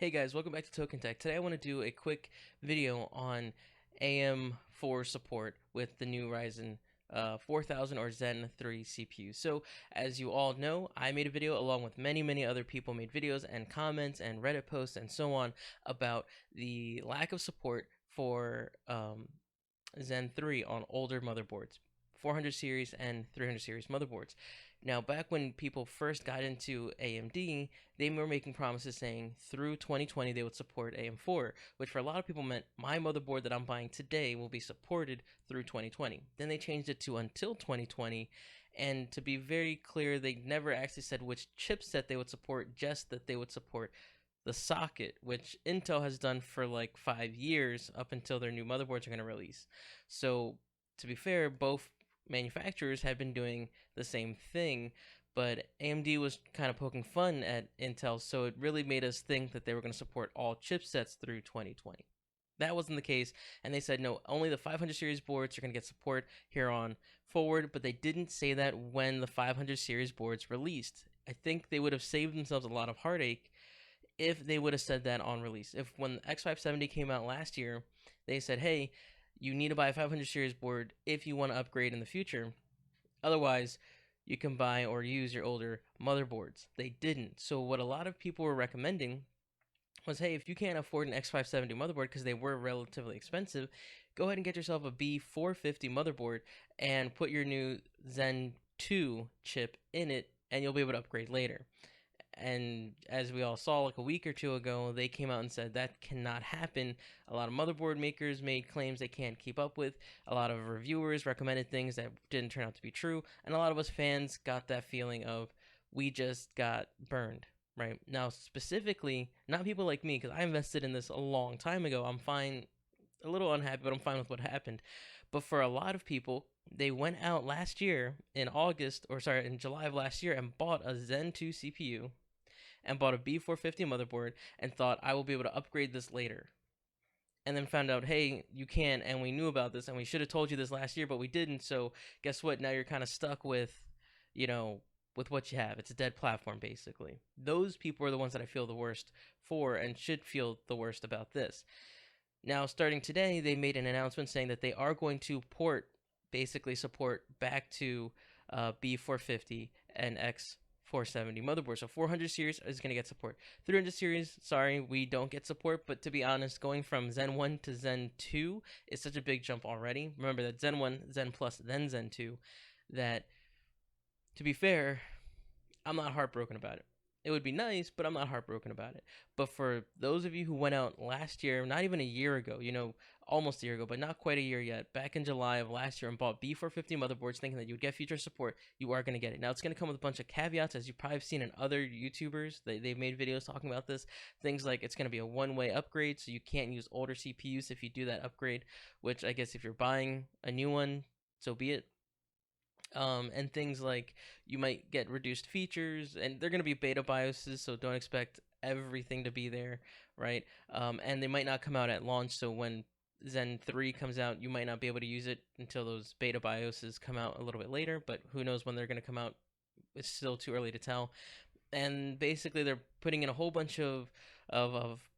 Hey guys, welcome back to Token Tech. Today I want to do a quick video on AM4 support with the new Ryzen 4000 or Zen 3 CPU. So as you all know, I made a video along with many other people made videos and comments and Reddit posts and so on about the lack of support for Zen 3 on older motherboards, 400 series and 300 series motherboards. Now, back when people first got into AMD, they were making promises saying through 2020 they would support AM4, which for a lot of people meant my motherboard that I'm buying today will be supported through 2020. Then they changed it to until 2020, and to be very clear, they never actually said which chipset they would support, just that they would support the socket, which Intel has done for like 5 years up until their new motherboards are going to release. So, to be fair, both manufacturers had been doing the same thing, but AMD was kind of poking fun at Intel, so it really made us think that they were going to support all chipsets through 2020. That wasn't the case, and they said no, only the 500 series boards are going to get support here on forward, but they didn't say that when the 500 series boards released. I think they would have saved themselves a lot of heartache if they would have said that on release. If when the X570 came out last year, they said, hey, you need to buy a 500 series board if you want to upgrade in the future. Otherwise, you can buy or use your older motherboards. They didn't. So what a lot of people were recommending was, hey, if you can't afford an X570 motherboard because they were relatively expensive, go ahead and get yourself a B450 motherboard and put your new Zen 2 chip in it, and you'll be able to upgrade later. And as we all saw like a week or two ago, they came out and said that cannot happen. A lot of motherboard makers made claims they can't keep up with. A lot of reviewers recommended things that didn't turn out to be true. And a lot of us fans got that feeling of we just got burned. Right now, specifically, not people like me, because I invested in this a long time ago. I'm fine, a little unhappy, but I'm fine with what happened. But for a lot of people, they went out last year in in July of last year and bought a Zen 2 CPU and bought a B450 motherboard and thought I will be able to upgrade this later. And then found out, hey, you can, and we knew about this, and we should have told you this last year, but we didn't. So guess what? Now you're kind of stuck you know, with what you have. It's a dead platform, basically. Those people are the ones that I feel the worst for and should feel the worst about this. Now, starting today, they made an announcement saying that they are going to basically support back to B450 and X470 motherboard. So 400 series is going to get support. 300 series, sorry, we don't get support. But to be honest, going from Zen 1 to Zen 2 is such a big jump already. Remember that Zen 1, Zen Plus, then Zen 2, that, to be fair, I'm not heartbroken about it. It would be nice, but I'm not heartbroken about it. But for those of you who went out last year, not even a year ago, almost a year ago, but not quite a year yet, back in July of last year and bought B450 motherboards thinking that you would get future support, you are going to get it. Now, it's going to come with a bunch of caveats, as you probably have seen in other YouTubers. They've made videos talking about this. Things like it's going to be a one-way upgrade, so you can't use older CPUs if you do that upgrade, which I guess if you're buying a new one, so be it. And things like you might get reduced features, and they're going to be beta BIOSes, so don't expect everything to be there, right? And they might not come out at launch, so when Zen 3 comes out, you might not be able to use it until those beta BIOSes come out a little bit later, but who knows when they're going to come out. It's still too early to tell. And basically, they're putting in a whole bunch of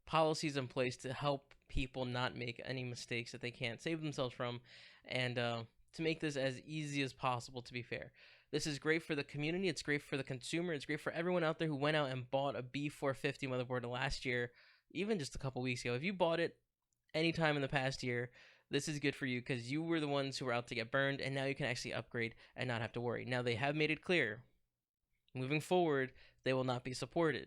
policies in place to help people not make any mistakes that they can't save themselves from, and to make this as easy as possible, to be fair. This is great for the community, it's great for the consumer, it's great for everyone out there who went out and bought a B450 motherboard last year, even just a couple weeks ago. If you bought it anytime in the past year, this is good for you because you were the ones who were out to get burned, and now you can actually upgrade and not have to worry. Now, they have made it clear, moving forward, they will not be supported.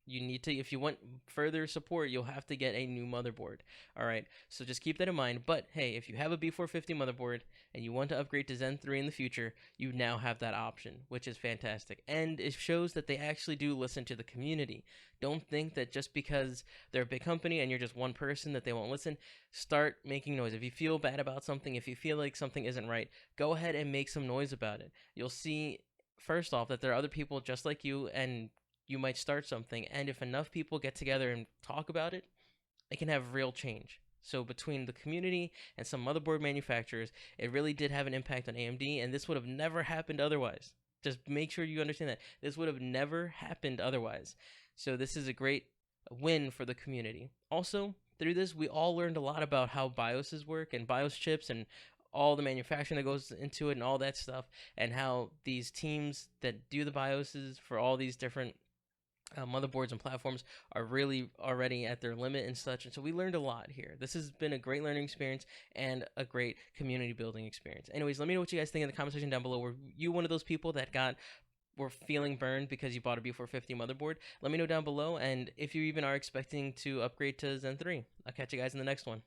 You need to, if you want further support, you'll have to get a new motherboard. All right, so just keep that in mind. But hey, if you have a B450 motherboard and you want to upgrade to Zen 3 in the future, you now have that option, which is fantastic. And it shows that they actually do listen to the community. Don't think that just because they're a big company and you're just one person that they won't listen. Start making noise. If you feel bad about something, if you feel like something isn't right, go ahead and make some noise about it. You'll see, first off, that there are other people just like you, and you might start something, and if enough people get together and talk about it, it can have real change. So between the community and some motherboard manufacturers, it really did have an impact on AMD, and this would have never happened otherwise. Just make sure you understand that. This would have never happened otherwise. So this is a great win for the community. Also, through this, we all learned a lot about how BIOSes work and BIOS chips and all the manufacturing that goes into it and all that stuff, and how these teams that do the BIOSes for all these different motherboards and platforms are really already at their limit and such. And so we learned a lot here. This has been a great learning experience and a great community building experience. Anyways, let me know what you guys think in the comment section down below. Were you one of those people that were feeling burned because you bought a B450 motherboard? Let me know down below, and if you even are expecting to upgrade to Zen 3. I'll catch you guys in the next one.